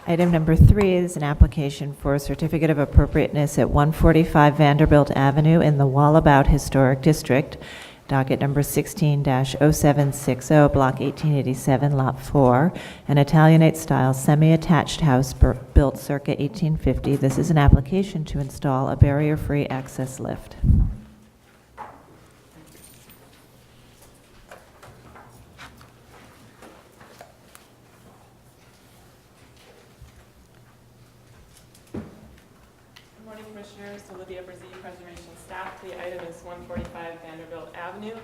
Item number 3 is an application for a certificate of appropriateness at 145 Vanderbilt Avenue in the Wallabout Historic District, docket number 16-0760, block 1887, lot 4, an Italianate-style semi-attached house built circa 1850. This is an application to install a barrier-free access lift. Commissioners, Olivia Brzee, Preservation Staff. The item is 145 Vanderbilt Avenue,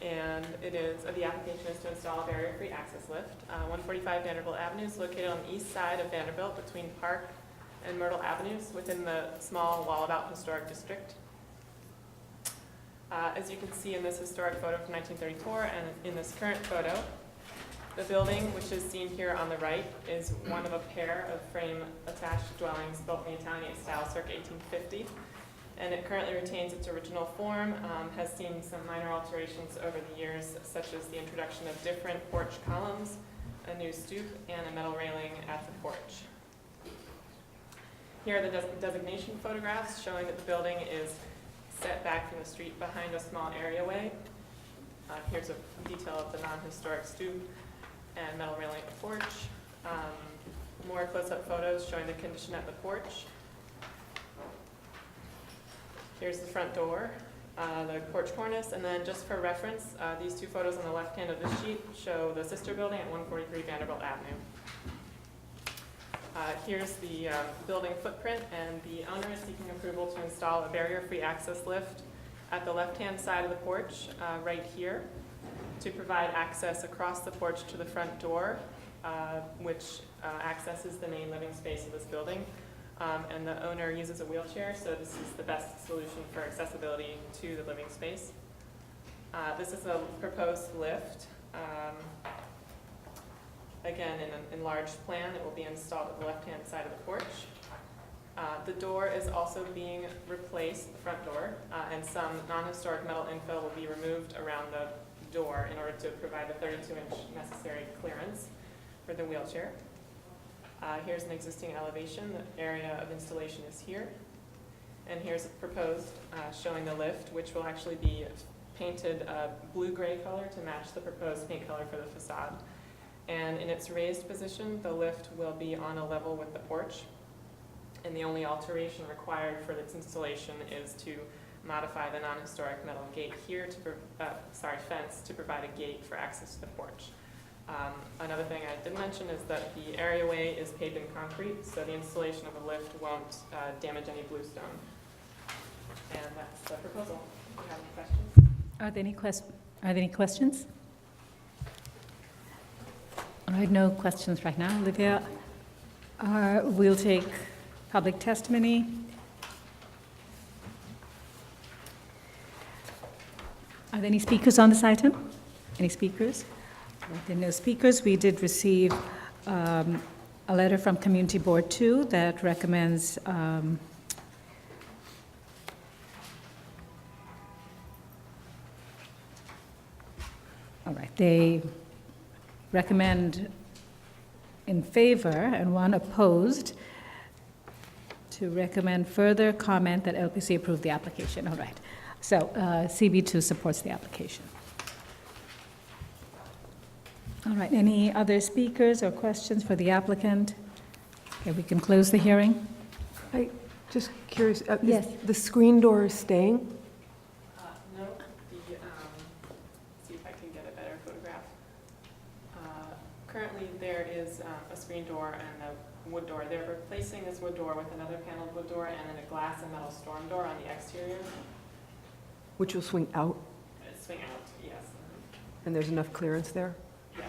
and the application is to install a barrier-free access lift. 145 Vanderbilt Avenue is located on the east side of Vanderbilt between Park and Myrtle Avenues within the small Wallabout Historic District. As you can see in this historic photo from 1934 and in this current photo, the building, which is seen here on the right, is one of a pair of frame-attached dwellings built in the Italianate style circa 1850. And it currently retains its original form, has seen some minor alterations over the years, such as the introduction of different porch columns, a new stoop, and a metal railing at the porch. Here are the designation photographs showing that the building is set back from the street behind a small areaway. Here's a detail of the non-historic stoop and metal railing at the porch. More close-up photos showing the condition at the porch. Here's the front door, the porch cornice, and then just for reference, these two photos on the left hand of this sheet show the sister building at 143 Vanderbilt Avenue. Here's the building footprint, and the owner is seeking approval to install a barrier-free access lift at the left-hand side of the porch, right here, to provide access across the porch to the front door, which accesses the main living space of this building. And the owner uses a wheelchair, so this is the best solution for accessibility to the living space. This is a proposed lift. Again, in an enlarged plan, it will be installed at the left-hand side of the porch. The door is also being replaced, the front door, and some non-historic metal infill will be removed around the door in order to provide the 32-inch necessary clearance for the wheelchair. Here's an existing elevation. The area of installation is here. And here's a proposed showing the lift, which will actually be painted blue-gray color to match the proposed paint color for the facade. And in its raised position, the lift will be on a level with the porch. And the only alteration required for its installation is to modify the non-historic metal gate here to fence to provide a gate for access to the porch. Another thing I did mention is that the areaway is paved in concrete, so the installation of a lift won't damage any bluestone. And that's the proposal. Do you have any questions? Are there any questions? All right, no questions right now, Olivia. We'll take public testimony. Are there any speakers on this item? Any speakers? There are no speakers. We did receive a letter from Community Board 2 that recommends all right, they recommend in favor and one opposed to recommend further comment that LPC approve the application. All right. So CB2 supports the application. All right, any other speakers or questions for the applicant? Okay, we can close the hearing. I'm just curious, Yes. is the screen door staying? No. See if I can get a better photograph. Currently, there is a screen door and a wood door. They're replacing this wood door with another paneled wood door and then a glass and metal storm door on the exterior. Which will swing out, Swing out, yes. and there's enough clearance there Yes.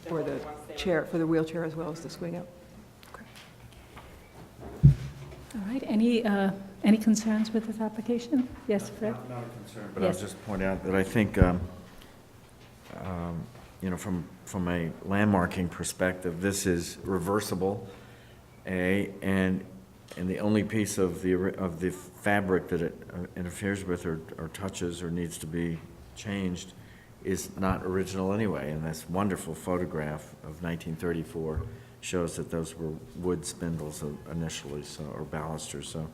for the Once they- chair, for the wheelchair as well as the swing out? All right, any concerns with this application? Yes, Fred? Not a concern, but Yes. I'll just point out that I think, from a landmarking perspective, this is reversible, and the only piece of the fabric that it interferes with or touches or needs to be changed is not original anyway. And this wonderful photograph of 1934 shows that those were wood spindles initially, so, or balusters, so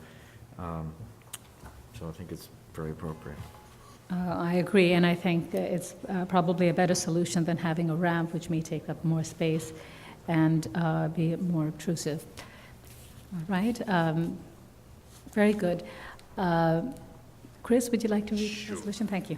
I think it's very appropriate. I agree, and I think it's probably a better solution than having a ramp, which may take up more space and be more obtrusive. All right, very good. Chris, would you like to read the resolution? Thank you.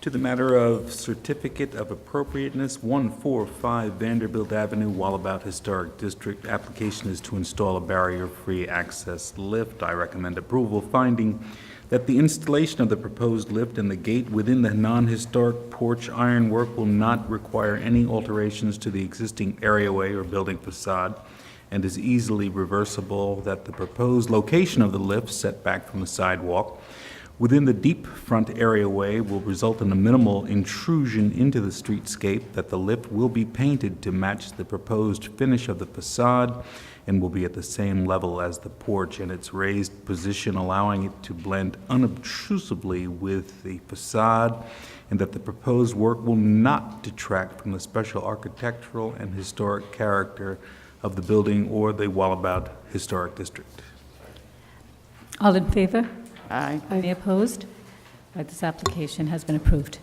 To the matter of Certificate of Appropriateness, 145 Vanderbilt Avenue, Wallabout Historic District. Application is to install a barrier-free access lift. I recommend approval, finding that the installation of the proposed lift and the gate within the non-historic porch ironwork will not require any alterations to the existing areaway or building facade, and is easily reversible, that the proposed location of the lift set back from the sidewalk within the deep front areaway will result in a minimal intrusion into the streetscape, that the lift will be painted to match the proposed finish of the facade and will be at the same level as the porch in its raised position, allowing it to blend unobtrusively with the facade, and that the proposed work will not detract from the special architectural and historic character of the building or the Wallabout Historic District. All in favor? Aye. Any opposed? Right, this application has been approved.